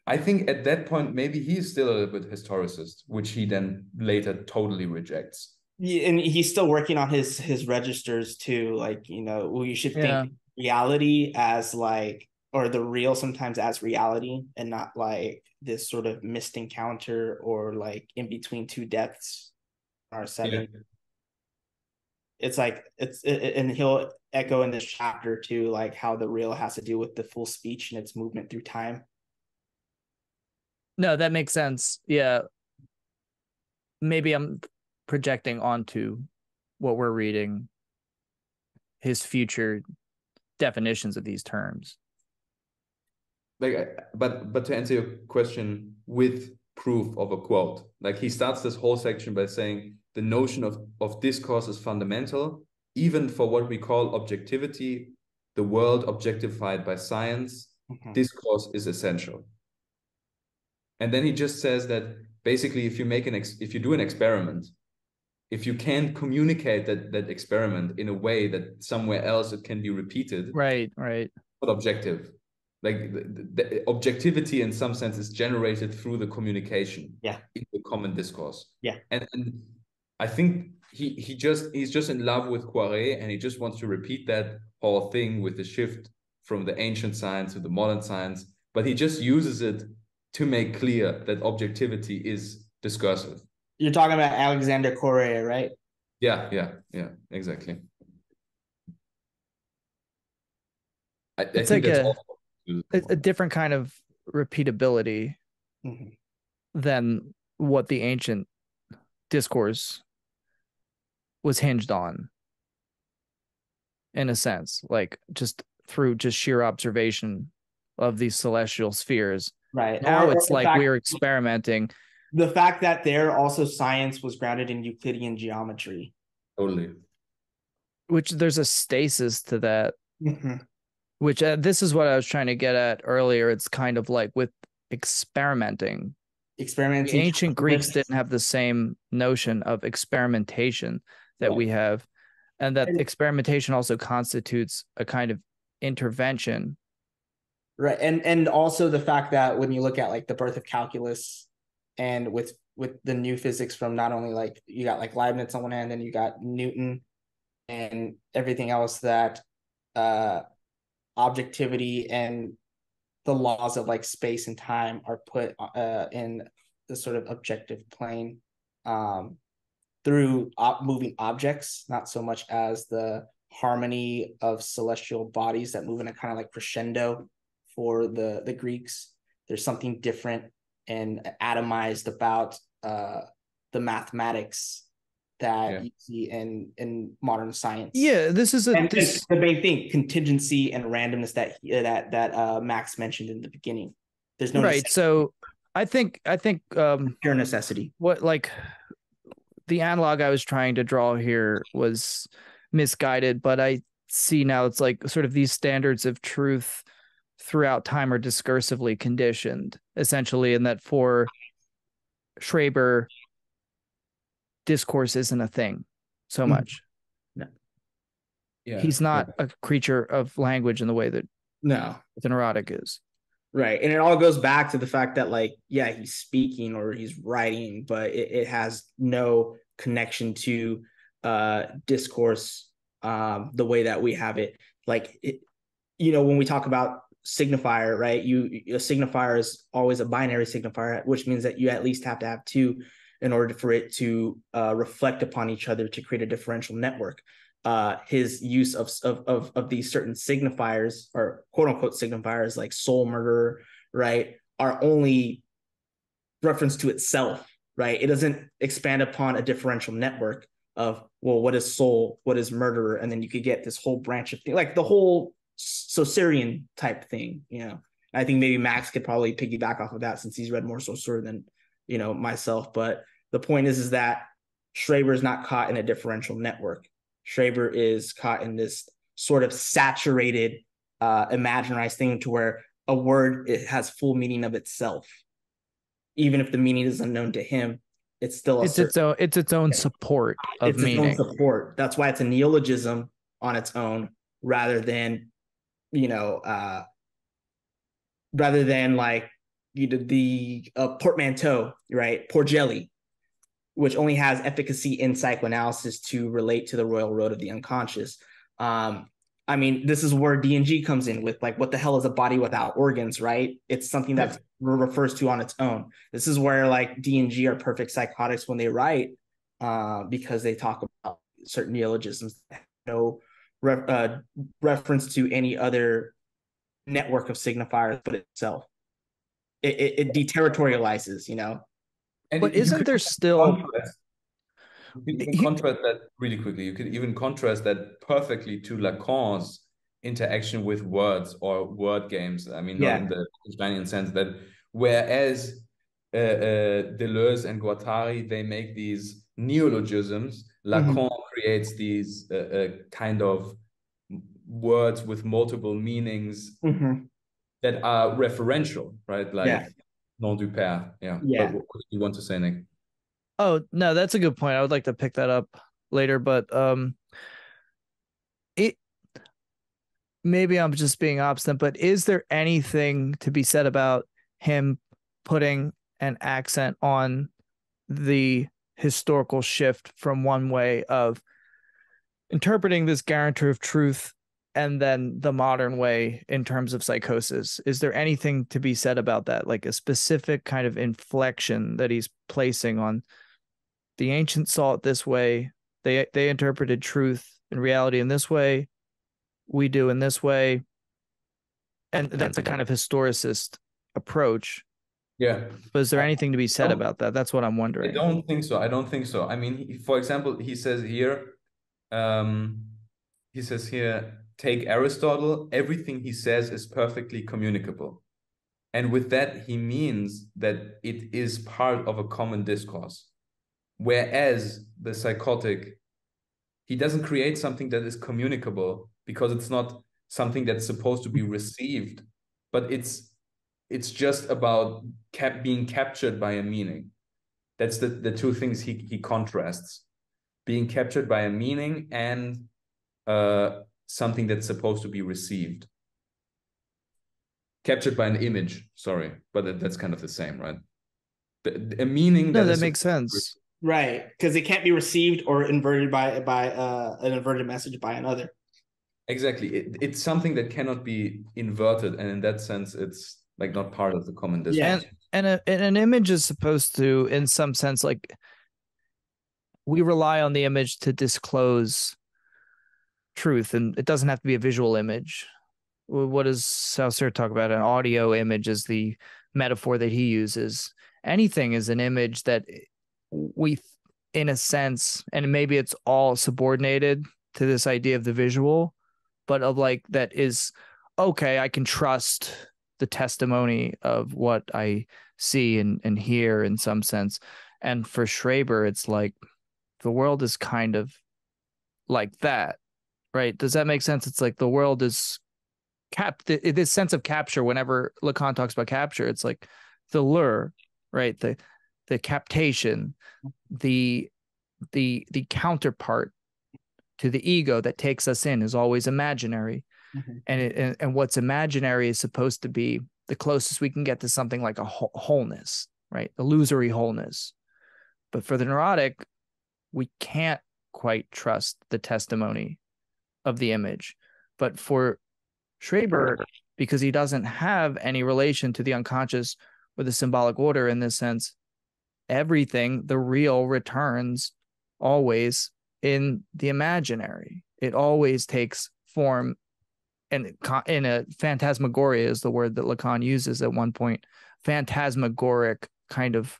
I think at that point, maybe he is still a little bit historicist, which he then later totally rejects. Yeah, and he's still working on his registers too. Like, you should think reality as like, or the real sometimes as reality, and not like this sort of missed encounter or like in between two deaths or setting. Yeah. It's like and he'll echo in this chapter too, like how the real has to do with the full speech and its movement through time. No, that makes sense. Yeah. Maybe I'm projecting onto what we're reading, his future definitions of these terms. Like, but to answer your question with proof of a quote, like he starts this whole section by saying the notion of discourse is fundamental, even for what we call objectivity, the world objectified by science. Mm-hmm. Discourse is essential. And then he just says that basically, if you do an experiment, if you can't communicate that experiment in a way that somewhere else it can be repeated, right, not objective. Like the objectivity in some sense is generated through the communication, in the common discourse. And I think he's just in love with Poiret, and he just wants to repeat that whole thing with the shift from the ancient science to the modern science, but he just uses it to make clear that objectivity is discursive. You're talking about Alexander Poiret, right? Yeah, exactly. I it's think like that's a different kind of repeatability than what the ancient discourse was hinged on, in a sense, like just through just sheer observation of these celestial spheres. Right. Now it's like we're experimenting. The fact that there also science was grounded in Euclidean geometry. Totally. Which there's a stasis to that. Which this is what I was trying to get at earlier. It's kind of like with experimenting. The ancient Greeks didn't have the same notion of experimentation that we have, and that experimentation also constitutes a kind of intervention. Right. And also the fact that when you look at like the birth of calculus and with the new physics from not only like you got like Leibniz on one hand, then you got Newton and everything else, that objectivity and the laws of like space and time are put in the sort of objective plane through moving objects, not so much as the harmony of celestial bodies that move in a kind of like crescendo for the Greeks. There's something different and atomized about the mathematics that you see in modern science. Yeah, this is the main thing: contingency and randomness that Max mentioned in the beginning. There's no necessity. So I think pure necessity. What, like, the analog I was trying to draw here was misguided, but I see now it's like sort of these standards of truth throughout time are discursively conditioned, essentially, in that for Schreber, discourse isn't a thing so much. No. Yeah. He's not a creature of language in the way that the neurotic is. Right. And it all goes back to the fact that, like, he's speaking or he's writing, but it has no connection to discourse the way that we have it. Like, when we talk about signifier, right? A signifier is always a binary signifier, which means that you at least have to have two in order for it to reflect upon each other to create a differential network. His use of these certain signifiers, or quote unquote signifiers, like soul murderer, right, are only reference to itself, right? It doesn't expand upon a differential network of, well, what is soul, what is murderer, and then you could get this whole branch of thing, like the whole Saussurian type thing, you know. I think maybe Max could probably piggyback off of that since he's read more Saussure than, you know, myself. But the point is that Schreber is not caught in a differential network. Schreber is caught in this sort of saturated, imaginarized thing to where a word, it has full meaning of itself. Even if the meaning is unknown to him, it's still it's its own support of meaning. Its own support. That's why it's a neologism on its own, rather than, you know, rather than like the portmanteau, right? Porgelli, which only has efficacy in psychoanalysis to relate to the royal road of the unconscious. I mean, this is where D&G comes in with like, what the hell is a body without organs, right? It's something that refers to on its own. This is where like D&G are perfect psychotics when they write, because they talk about certain neologisms that have no reference to any other network of signifiers but itself. It deterritorializes, you know. And but isn't there still... You could even contrast that really quickly. You could even contrast that perfectly to Lacan's interaction with words or word games. I mean, not in the Spanian sense that whereas Deleuze and Guattari, they make these neologisms, Lacan creates these kind of words with multiple meanings that are referential, right? Like nom du père. Yeah. But what do you want to say, Nick? Oh, no, that's a good point. I would like to pick that up later, but maybe I'm just being obstinate, but is there anything to be said about him putting an accent on the historical shift from one way of interpreting this guarantor of truth and then the modern way in terms of psychosis? Is there anything to be said about that? Like a specific kind of inflection that he's placing on the ancients saw it this way. They interpreted truth and reality in this way. We do in this way. And that's a kind of historicist approach. Yeah. But is there anything to be said about that? That's what I'm wondering. I don't think so. I mean, for example, he says here, take Aristotle, everything he says is perfectly communicable. And with that, he means that it is part of a common discourse. Whereas the psychotic, he doesn't create something that is communicable because it's not something that's supposed to be received, but it's just about being captured by a meaning. That's the two things he contrasts: being captured by a meaning and something that's supposed to be received. Captured by an image, sorry, but that's kind of the same, right? A meaning that makes sense. Right, because it can't be received or inverted by an inverted message by another. Exactly, it's something that cannot be inverted, and in that sense, it's like not part of the common discourse. And an image is supposed to, in some sense, like we rely on the image to disclose truth, and it doesn't have to be a visual image. What does Saussure talk about? An audio image is the metaphor that he uses. Anything is an image that we, in a sense, and maybe it's all subordinated to this idea of the visual, but of like that is okay, I can trust the testimony of what I see and hear in some sense. And for Schreber, it's like the world is kind of like that, right? Does that make sense? It's like the world is this sense of capture. Whenever Lacan talks about capture, it's like the lure, right? The captation, the counterpart to the ego that takes us in is always imaginary. And what's imaginary is supposed to be the closest we can get to something like a wholeness, right? Illusory wholeness. But for the neurotic, we can't quite trust the testimony of the image. But for Schreber, because he doesn't have any relation to the unconscious or the symbolic order in this sense, everything, the real, returns always in the imaginary. It always takes form, and in a phantasmagoria is the word that Lacan uses at one point, phantasmagoric kind of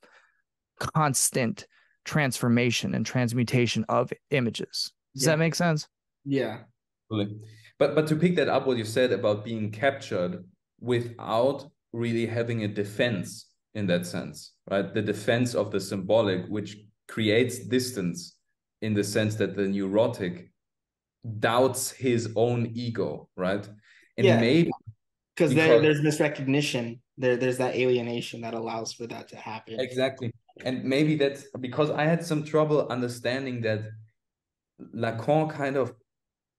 constant transformation and transmutation of images. Does that make sense? Yeah. But to pick that up, what you said about being captured without really having a defense in that sense, right? The defense of the symbolic, which creates distance in the sense that the neurotic doubts his own ego, right? And maybe because there's misrecognition, there's that alienation that allows for that to happen. Exactly. And maybe that's because I had some trouble understanding that Lacan kind of,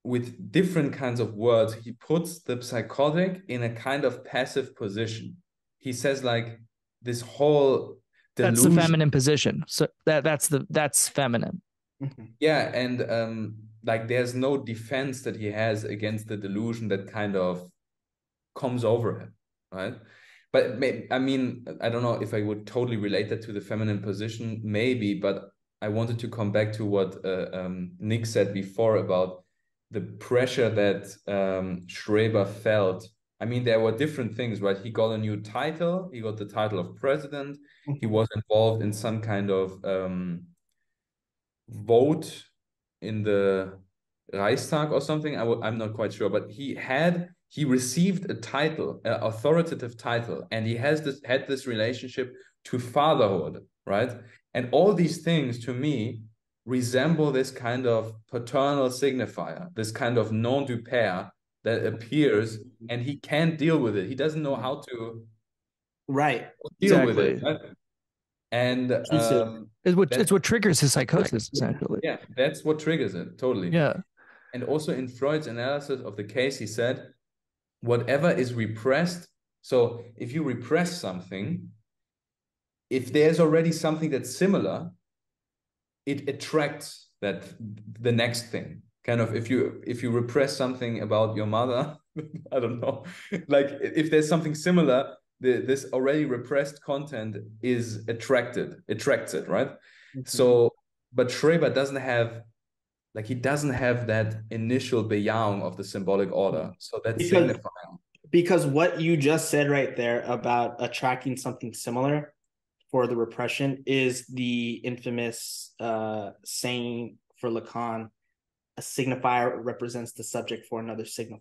with different kinds of words, he puts the psychotic in a kind of passive position. He says like this whole delusion. That's the feminine position. So that's feminine. Yeah, and like there's no defense that he has against the delusion that kind of comes over him, right? But I mean, I don't know if I would totally relate that to the feminine position, maybe, but I wanted to come back to what Nick said before about the pressure that Schreber felt. I mean, there were different things, right? He got a new title. He got the title of president. He was involved in some kind of vote in the Reichstag or something. I'm not quite sure, but he received a title, an authoritative title, and he had this relationship to fatherhood, right? And all these things to me resemble this kind of paternal signifier, this kind of nom du père that appears, and he can't deal with it. He doesn't know how to deal with it. Right? And it's what triggers his psychosis, essentially. Yeah, that's what triggers it, totally. Yeah. And also in Freud's analysis of the case, he said, whatever is repressed, so if you repress something, if there's already something that's similar, it attracts the next thing. Kind of if you repress something about your mother, I don't know, like if there's something similar, this already repressed content is attracts it, right? So, but Schreber doesn't have that initial beyond of the symbolic order. So that's signifying. Because what you just said right there about attracting something similar for the repression is the infamous saying for Lacan, a signifier represents the subject for another signifier.